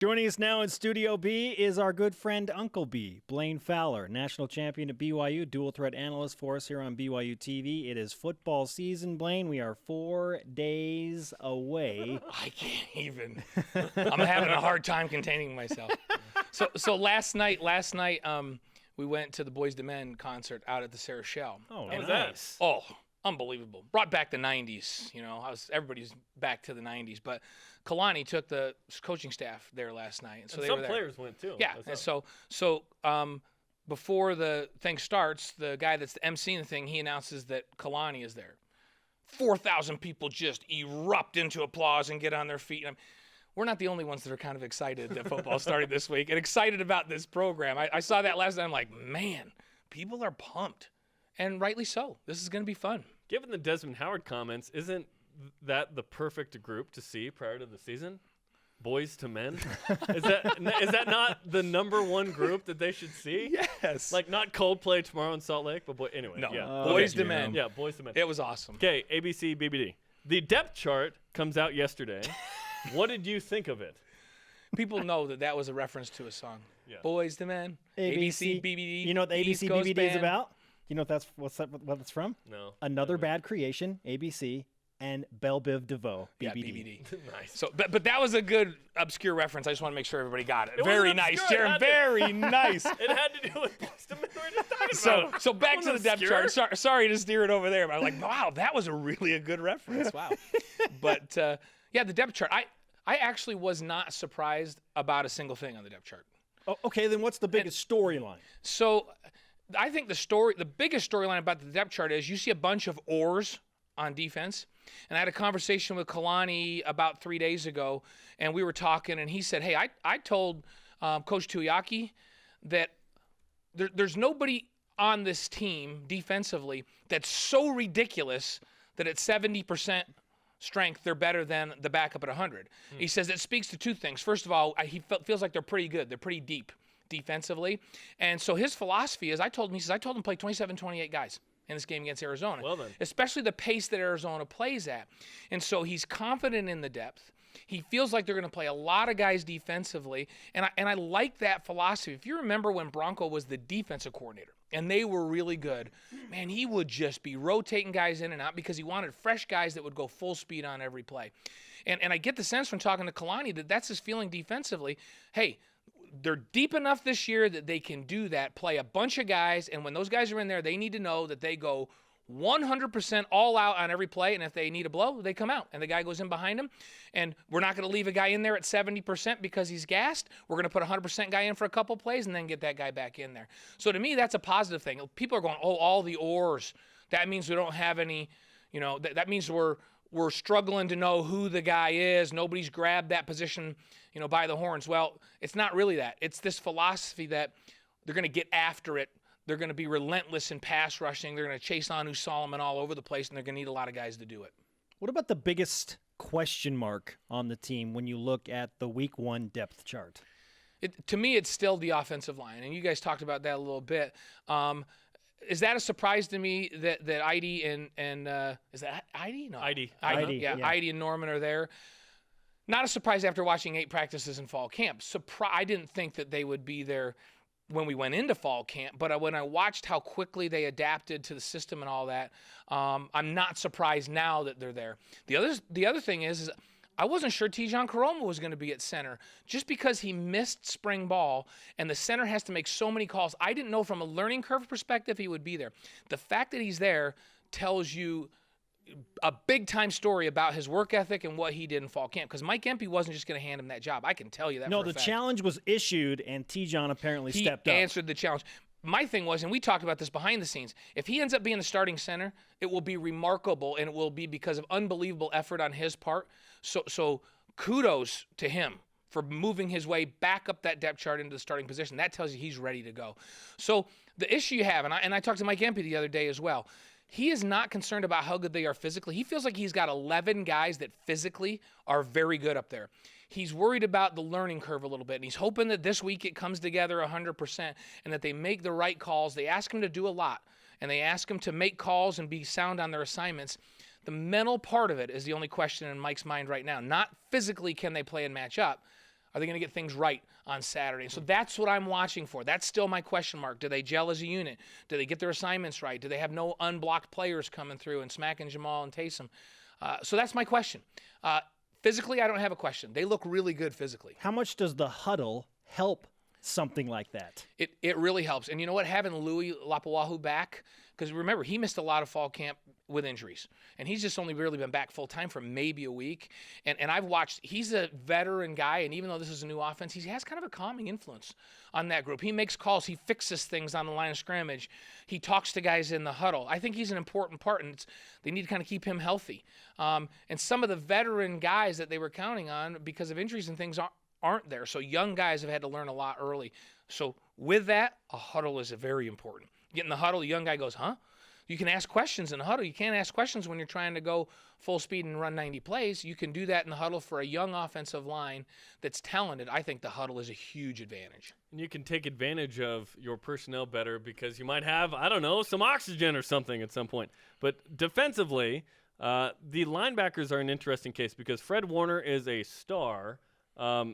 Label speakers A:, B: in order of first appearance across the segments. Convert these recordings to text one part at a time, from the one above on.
A: Joining us now in Studio B is our good friend Uncle B, Blaine Fowler, national champion at BYU, dual threat analyst for us here on BYUtv. It is football season, Blaine. We are 4 days away.
B: I can't even. I'm having a hard time containing myself. So last night, we went to the Boys to Men concert out at the Sarah Shell.
A: Oh,
B: and
A: nice.
B: Oh, unbelievable. Brought back the 90s, you know. Everybody's back to the 90s, but Kalani took the coaching staff there last night. And so
C: and
B: they
C: some
B: were there.
C: players went too.
B: Yeah, and so before the thing starts, the guy that's emceeing the thing, he announces that Kalani is there. 4,000 people just erupt into applause and get on their feet. And we're not the only ones that are kind of excited that football started this week and excited about this program. I saw that last night. I'm like, man, people are pumped, and rightly so. This is going to be fun.
C: Given the Desmond Howard comments, isn't that the perfect group to see prior to the season? Boys to Men? Is that not the number one group that they should see?
B: Yes.
C: Like not Coldplay tomorrow in Salt Lake, but anyway.
B: No,
C: Yeah.
B: Boys to Men.
C: Yeah, Boys to Men.
B: It was awesome.
C: Okay, ABC, BBD. The depth chart comes out yesterday. What did you think of it?
B: People know that was a reference to a song.
C: Yeah.
B: Boys to Men, ABC, BBD.
A: You know what the
B: East
A: ABC
B: Coast
A: BBD is
B: Band.
A: about? You know what it's from?
C: No.
A: Another Bad Creation, ABC, and Belle Biv DeVoe, BBD.
B: Yeah, BBD.
C: Nice.
B: So, but that was a good obscure reference. I just want to make sure everybody got it.
C: It
B: Very
C: wasn't
B: nice,
C: obscure.
B: Jaron. Very nice.
C: It had to do with Boys to Men. We were just talking about it.
B: So back to the
C: Wasn't
B: depth
C: obscure.
B: chart. Sorry to steer it over there, but I'm like, wow, that was a good reference. Wow. But yeah, the depth chart. I actually was not surprised about a single thing on the depth chart.
A: Oh, okay, then what's the biggest storyline?
B: So I think the biggest storyline about the depth chart is you see a bunch of oars on defense. And I had a conversation with Kalani about 3 days ago, and we were talking, and he said, hey, I told Coach Tuiaki that there's nobody on this team defensively that's so ridiculous that at 70% strength, they're better than the backup at 100. He says it speaks to two things. First of all, he feels like they're pretty good. They're pretty deep defensively. And so his philosophy is, I told him to play 27, 28 guys in this game against Arizona.
C: Well then.
B: Especially the pace that Arizona plays at. And so he's confident in the depth. He feels like they're going to play a lot of guys defensively. And I like that philosophy. If you remember when Bronco was the defensive coordinator, and they were really good, man, he would just be rotating guys in and out because he wanted fresh guys that would go full speed on every play. And I get the sense from talking to Kalani that that's his feeling defensively. Hey, they're deep enough this year that they can do that, play a bunch of guys, and when those guys are in there, they need to know that they go 100% all out on every play, and if they need a blow, they come out, and the guy goes in behind him. And we're not going to leave a guy in there at 70% because he's gassed. We're going to put a 100% guy in for a couple plays and then get that guy back in there. So to me, that's a positive thing. People are going, oh, all the oars. That means we don't have any, that means we're struggling to know who the guy is. Nobody's grabbed that position, by the horns. Well, it's not really that. It's this philosophy that they're going to get after it. They're going to be relentless in pass rushing. They're going to chase Anu Solomon all over the place, and they're going to need a lot of guys to do it.
A: What about the biggest question mark on the team when you look at the Week 1 depth chart?
B: To me, it's still the offensive line, and you guys talked about that a little bit. Is that a surprise to me that Idy and is that Idy? No,
C: Idy.
B: Yeah, Idy and Norman are there. Not a surprise after watching 8 practices in fall camp. I didn't think that they would be there when we went into fall camp, but when I watched how quickly they adapted to the system and all that, I'm not surprised now that they're there. The other thing is I wasn't sure Tijon Karoma was going to be at center just because he missed spring ball and the center has to make so many calls. I didn't know from a learning curve perspective he would be there. The fact that he's there tells you a big-time story about his work ethic and what he did in fall camp, because Mike Empey wasn't just going to hand him that job. I can tell you that.
A: No,
B: for a
A: the
B: fact.
A: challenge was issued, and Tijon apparently stepped up.
B: He answered the challenge. My thing was, and we talked about this behind the scenes, if he ends up being the starting center, it will be remarkable, and it will be because of unbelievable effort on his part. So kudos to him for moving his way back up that depth chart into the starting position. That tells you he's ready to go. So the issue you have, and I talked to Mike Empey the other day as well, he is not concerned about how good they are physically. He feels like he's got 11 guys that physically are very good up there. He's worried about the learning curve a little bit, and he's hoping that this week it comes together 100% and that they make the right calls. They ask him to do a lot, and they ask him to make calls and be sound on their assignments. The mental part of it is the only question in Mike's mind right now. Not physically can they play and match up. Are they going to get things right on Saturday? So that's what I'm watching for. That's still my question mark. Do they gel as a unit? Do they get their assignments right? Do they have no unblocked players coming through and smacking Jamal and Taysom? So that's my question. Physically, I don't have a question. They look really good physically.
A: How much does the huddle help something like that?
B: It really helps. And you know what? Having Louis Lapuahu back, because remember, he missed a lot of fall camp with injuries. And he's just only really been back full-time for maybe a week. And I've watched, he's a veteran guy, and even though this is a new offense, he has kind of a calming influence on that group. He makes calls. He fixes things on the line of scrimmage. He talks to guys in the huddle. I think he's an important part, and they need to kind of keep him healthy. And some of the veteran guys that they were counting on because of injuries and things aren't there. So young guys have had to learn a lot early. So with that, a huddle is very important. Get in the huddle, the young guy goes, huh? You can ask questions in the huddle. You can't ask questions when you're trying to go full speed and run 90 plays. You can do that in the huddle for a young offensive line that's talented. I think the huddle is a huge advantage.
C: And you can take advantage of your personnel better because you might have, I don't know, some oxygen or something at some point. But defensively, the linebackers are an interesting case because Fred Warner is a star.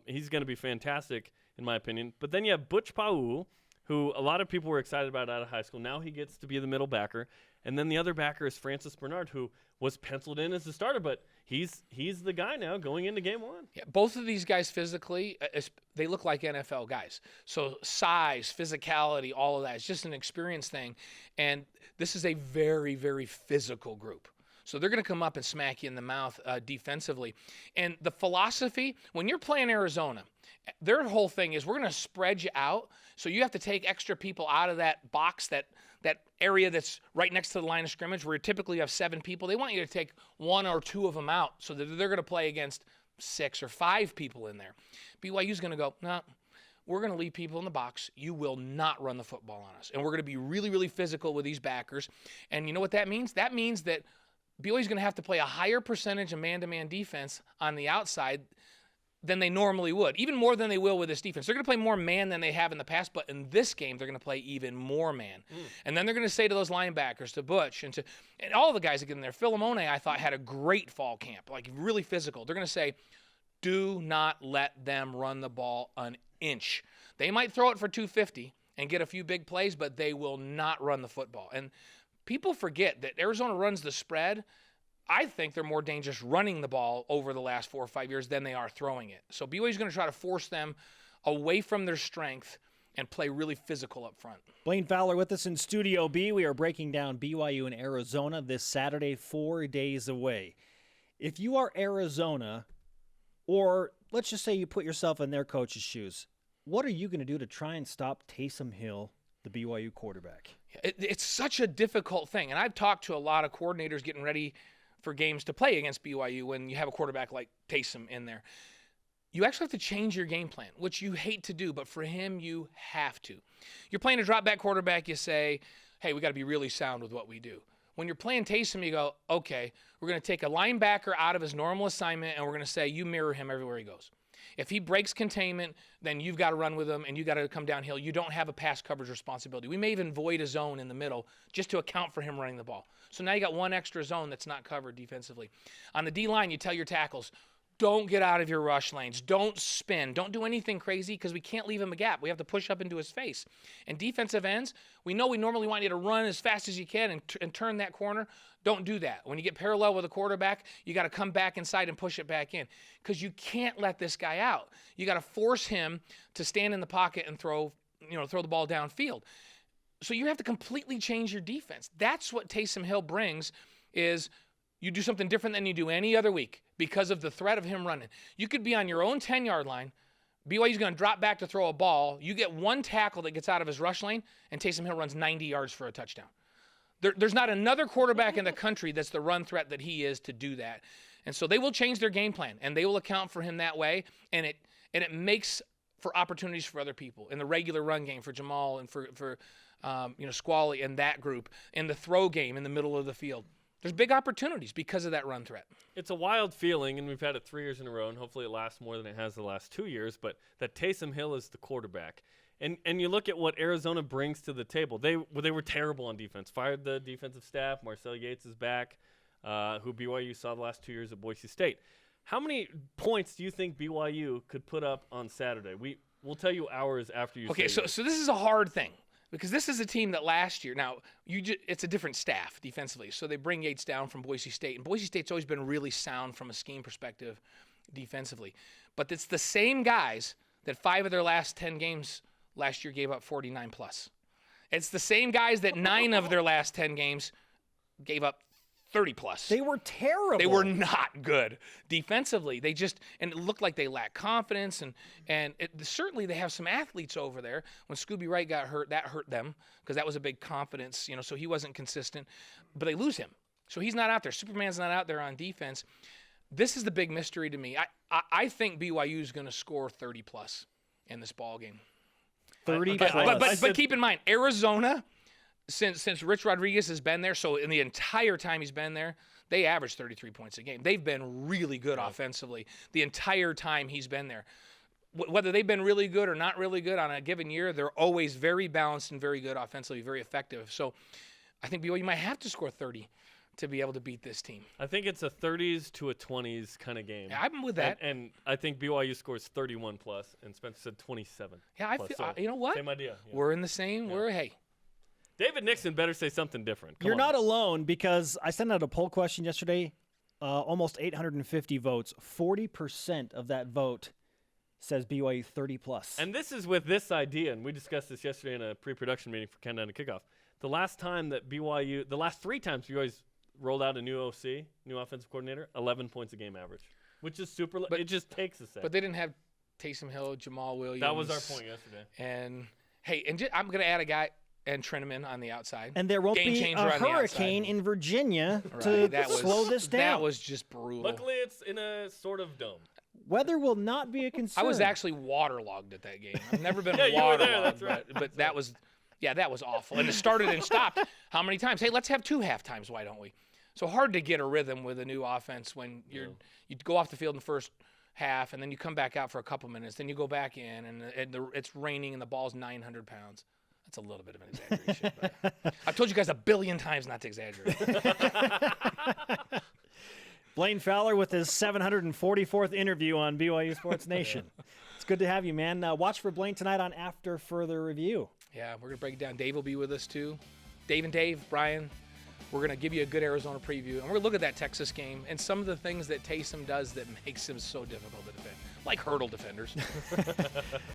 C: He's going to be fantastic, in my opinion. But then you have Butch Pau, who a lot of people were excited about out of high school. Now he gets to be the middle backer. And then the other backer is Francis Bernard, who was penciled in as the starter, but he's the guy now going into game one.
B: Yeah, both of these guys physically, they look like NFL guys. So size, physicality, all of that. It's just an experience thing. And this is a very, very physical group. So they're going to come up and smack you in the mouth defensively. And the philosophy, when you're playing Arizona, their whole thing is we're going to spread you out. So you have to take extra people out of that box, that area that's right next to the line of scrimmage where typically you have 7 people. They want you to take 1 or 2 of them out so that they're going to play against 6 or 5 people in there. BYU's going to go, no, we're going to leave people in the box. You will not run the football on us. And we're going to be really, really physical with these backers. And you know what that means? That means that BYU's going to have to play a higher percentage of man-to-man defense on the outside than they normally would, even more than they will with this defense. They're going to play more man than they have in the past, but in this game, they're going to play even more man. And then they're going to say to those linebackers, to Butch, and all the guys that get in there, Philemone, I thought, had a great fall camp, like really physical. They're going to say, do not let them run the ball an inch. They might throw it for 250 and get a few big plays, but they will not run the football. And people forget that Arizona runs the spread. I think they're more dangerous running the ball over the last 4 or 5 years than they are throwing it. So BYU's going to try to force them away from their strength and play really physical up front.
A: Blaine Fowler with us in Studio B. We are breaking down BYU in Arizona this Saturday, 4 days away. If you are Arizona, or let's just say you put yourself in their coach's shoes, what are you going to do to try and stop Taysom Hill, the BYU quarterback?
B: It's such a difficult thing. And I've talked to a lot of coordinators getting ready for games to play against BYU when you have a quarterback like Taysom in there. You actually have to change your game plan, which you hate to do, but for him, you have to. You're playing a drop-back quarterback, you say, hey, we got to be really sound with what we do. When you're playing Taysom, you go, okay, we're going to take a linebacker out of his normal assignment, and we're going to say you mirror him everywhere he goes. If he breaks containment, then you've got to run with him, and you got to come downhill. You don't have a pass coverage responsibility. We may even void a zone in the middle just to account for him running the ball. So now you got one extra zone that's not covered defensively. On the D-line, you tell your tackles, don't get out of your rush lanes. Don't spin. Don't do anything crazy because we can't leave him a gap. We have to push up into his face. And defensive ends, we know we normally want you to run as fast as you can and turn that corner. Don't do that. When you get parallel with a quarterback, you got to come back inside and push it back in because you can't let this guy out. You got to force him to stand in the pocket and throw the ball downfield. So you have to completely change your defense. That's what Taysom Hill brings is you do something different than you do any other week because of the threat of him running. You could be on your own 10-yard line. BYU's going to drop back to throw a ball. You get one tackle that gets out of his rush lane, and Taysom Hill runs 90 yards for a touchdown. There's not another quarterback in the country that's the run threat that he is to do that. And so they will change their game plan, and they will account for him that way, and it makes for opportunities for other people in the regular run game for Jamal and for Squally and that group, in the throw game in the middle of the field. There's big opportunities because of that run threat.
C: It's a wild feeling, and we've had it 3 years in a row, and hopefully it lasts more than it has the last 2 years, but that Taysom Hill is the quarterback. And you look at what Arizona brings to the table. They were terrible on defense. Fired the defensive staff. Marcel Yates is back, who BYU saw the last 2 years at Boise State. How many points do you think BYU could put up on Saturday? We'll tell you hours after you.
B: Okay,
C: say
B: so this is a hard thing because this is a team that last year. Now it's a different staff defensively, so they bring Yates down from Boise State, and Boise State's always been really sound from a scheme perspective defensively. But it's the same guys that 5 of their last 10 games last year gave up 49 plus. It's the same guys that 9 of their last 10 games gave up 30 plus.
A: They were terrible.
B: They were not good defensively. And it looked like they lacked confidence, and certainly they have some athletes over there. When Scooby Wright got hurt, that hurt them because that was a big confidence, so he wasn't consistent. But they lose him, so he's not out there. Superman's not out there on defense. This is the big mystery to me. I think BYU is going to score 30 plus in this ball game.
A: 30 plus.
B: But keep in mind, Arizona, since Rich Rodriguez has been there, so in the entire time he's been there, they averaged 33 points a game. They've been really good offensively the entire time he's been there. Whether they've been really good or not really good on a given year, they're always very balanced and very good offensively, very effective. So I think BYU might have to score 30 to be able to beat this team.
C: I think it's a 30s to a 20s kind of game.
B: Yeah, I'm with that.
C: And I think BYU scores 31 plus, and Spencer said 27.
B: Yeah, I feel. You know what?
C: Same idea. Yeah.
B: We're in the same. Yeah. Hey.
C: David Nixon better say something different.
A: You're not alone because I sent out a poll question yesterday. Almost 850 votes. 40% of that vote says BYU 30 plus.
C: And this is with this idea, and we discussed this yesterday in a pre-production meeting for Countdown to Kickoff. The last 3 times BYU's rolled out a new OC, new offensive coordinator, 11 points a game average, which is super. It just takes a second.
B: But they didn't have Taysom Hill, Jamal Williams.
C: That was our point yesterday.
B: And I'm going to add a guy and Treneman on the outside.
A: And there won't be a hurricane in Virginia to slow this down.
B: That was just brutal.
C: Luckily, it's in a sort of dome.
A: Weather will not be a concern.
B: I was actually waterlogged at that game. I've never been
C: waterlogged.
B: You were there,
C: that's right.
B: But that was awful. And it started and stopped. How many times? Hey, let's have 2 half times. Why don't we? So hard to get a rhythm with a new offense when you go off the field in the first half, and then you come back out for a couple minutes, then you go back in, and it's raining, and the ball's 900 pounds. That's a little bit of an exaggeration. But I've told you guys 1 billion times not to exaggerate.
A: Blaine Fowler with his 744th interview on BYU Sports Nation. It's good to have you, man. Watch for Blaine tonight on After Further Review.
B: Yeah, we're going to break it down. Dave will be with us, too. Dave and Dave, Brian. We're going to give you a good Arizona preview, and we're going to look at that Texas game and some of the things that Taysom does that makes him so difficult to defend, like hurdle defenders.